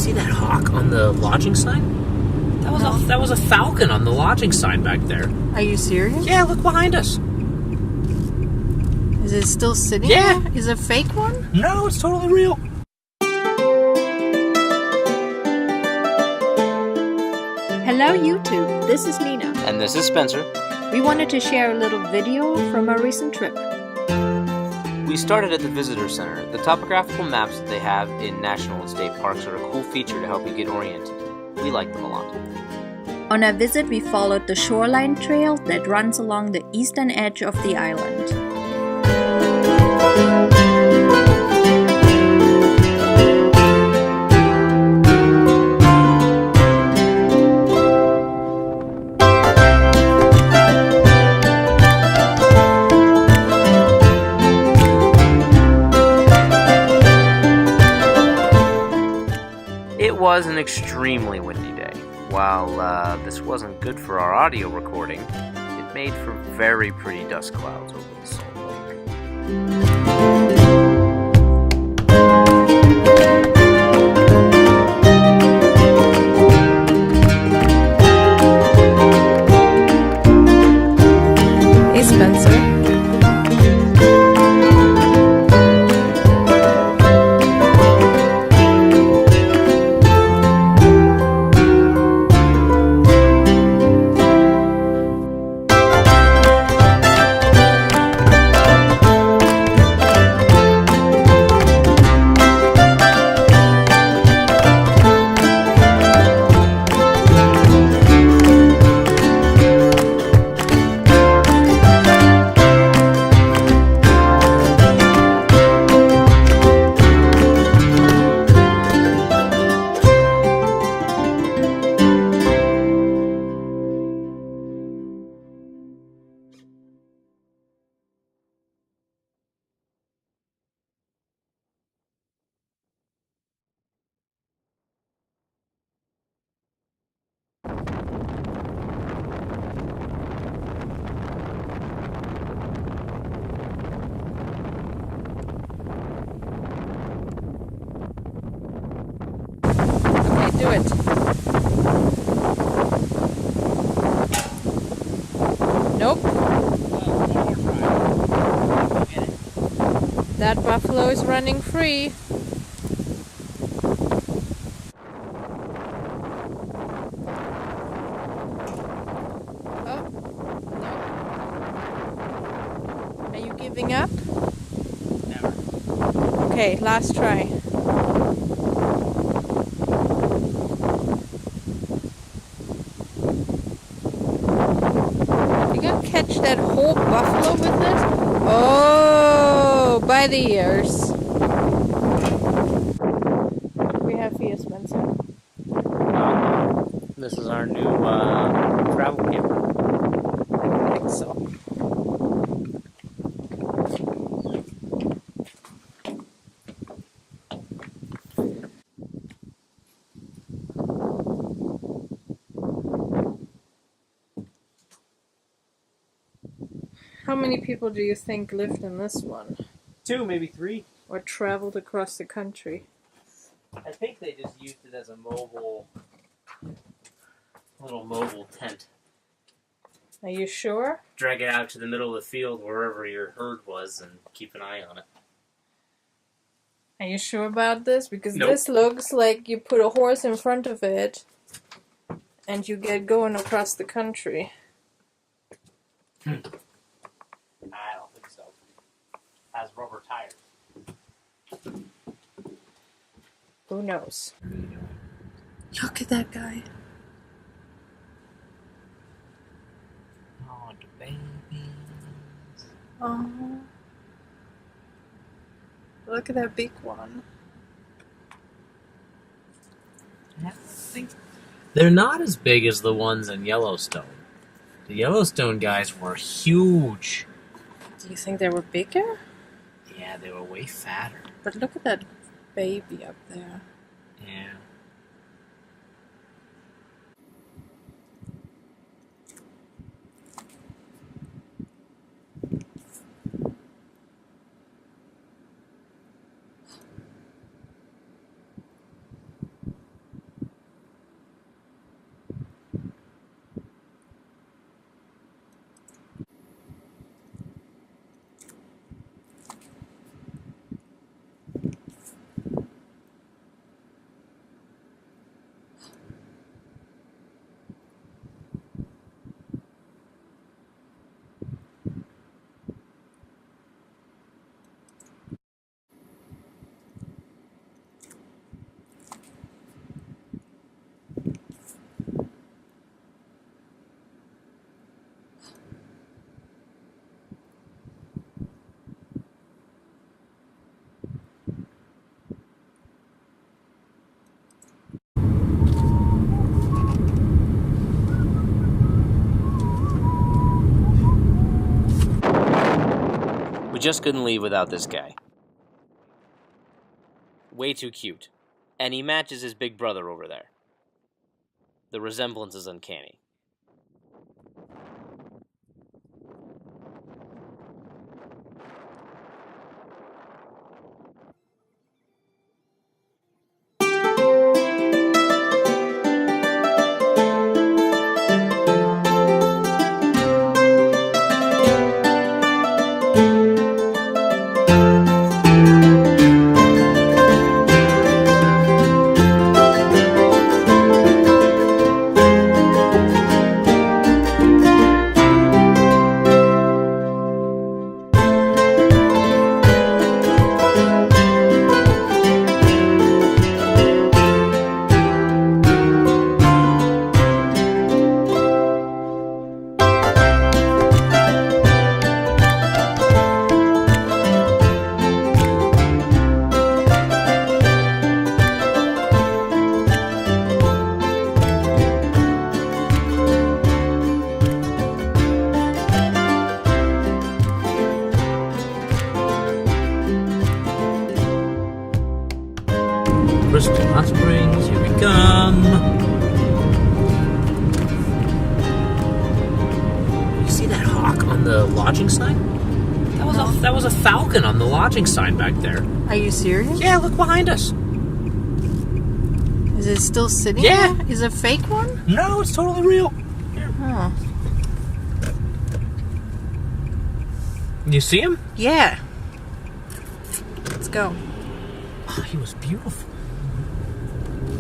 see that hawk on the lodging sign? That was a falcon on the lodging sign back there. Are you serious? Yeah, look behind us. Is it still sitting Yeah. there? Is it a fake one? No, it's totally real. Hello YouTube, this is Nina. And this is Spencer. We wanted to share a little video from our recent trip. We started at the Visitor Center. The topographical maps that they have in national and state parks are a cool feature to help you get oriented. We like them a lot. On our visit, we followed the shoreline trail that runs along the eastern edge of the island. It was an extremely windy day. While this wasn't good for our audio recording, it made for very pretty dust clouds over the Salt Lake. Hey Spencer. Do it. Nope. That buffalo is running free. Oh, no. Are you giving up? Never. Okay, last try. Catch that whole buffalo with it? Oh, by the ears. What do we have for you, Spencer? This is our new travel camper. I think so. How many people do you think lived in this one? 2, maybe 3. Or traveled across the country? I think they just used it as a little mobile tent. Are you sure? Drag it out to the middle of the field wherever your herd was and keep an eye on it. Are you sure about this? Because Nope. This looks like you put a horse in front of it and you get going across the country. I don't think so. Has rubber tires. Who knows? Look at that guy. Oh, the babies. Oh. Look at that big one. They're not as big as the ones in Yellowstone. The Yellowstone guys were huge. Do you think they were bigger? Yeah, they were way fatter. But look at that baby up there. Yeah. just couldn't leave without this guy. Way too cute. And he matches his big brother over there. The resemblance is uncanny. Crystal Hot Springs, here we come. You see that hawk on the lodging sign? That was a falcon on the lodging sign back there. Are you serious? Yeah, look behind us. Is it still sitting Yeah. there? Is it a fake one? No, it's totally real. Oh. You see him? Yeah. Let's go. Oh, he was beautiful.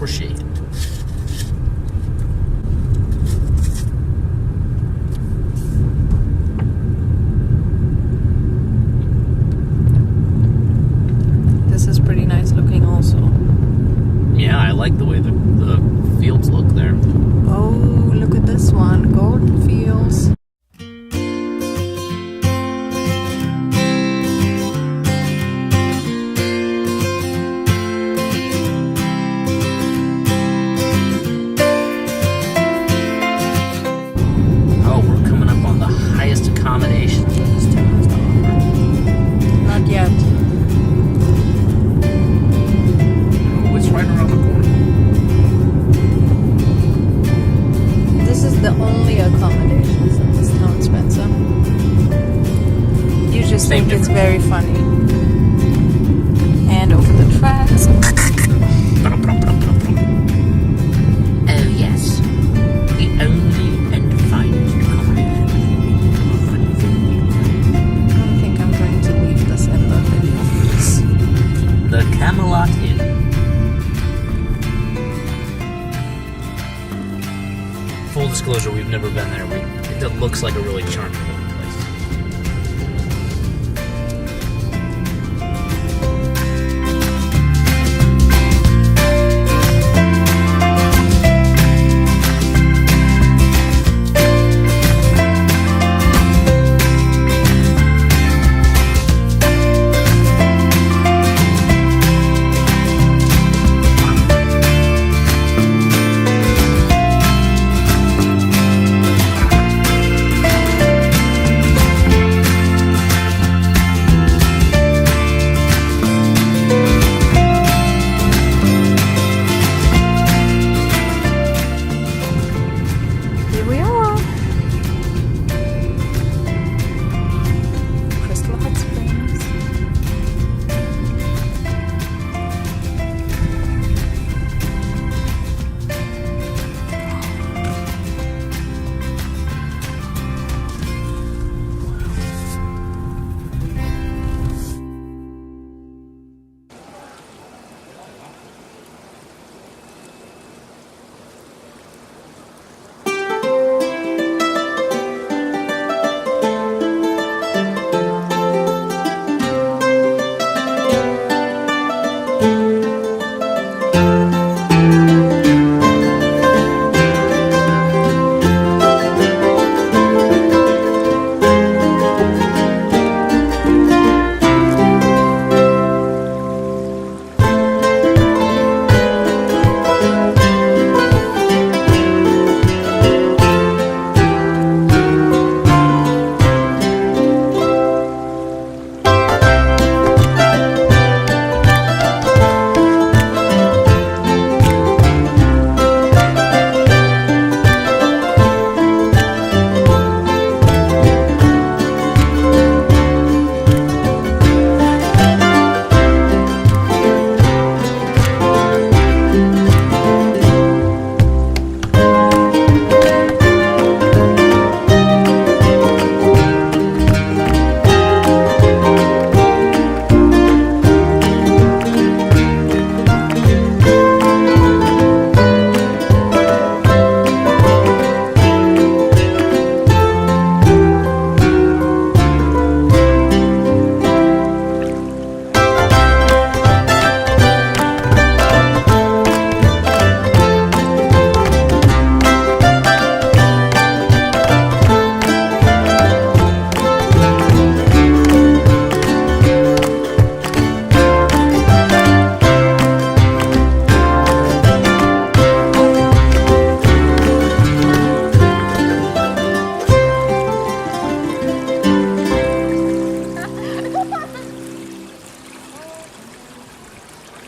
Or she. This is pretty nice looking also. Yeah, I like the way the fields look there. Oh, look at this one. Golden fields. Oh, we're coming up on the highest accommodations that this town has to offer. Not yet. Oh, it's right around the corner. This is the only accommodations in this town, Spencer. You just Same think it's difference. very funny. And over the tracks. Oh, yes. The only and finest accommodation. I don't think I'm going to leave this in the video. The Camelot Inn. Full disclosure, we've never been there. It looks like a really charming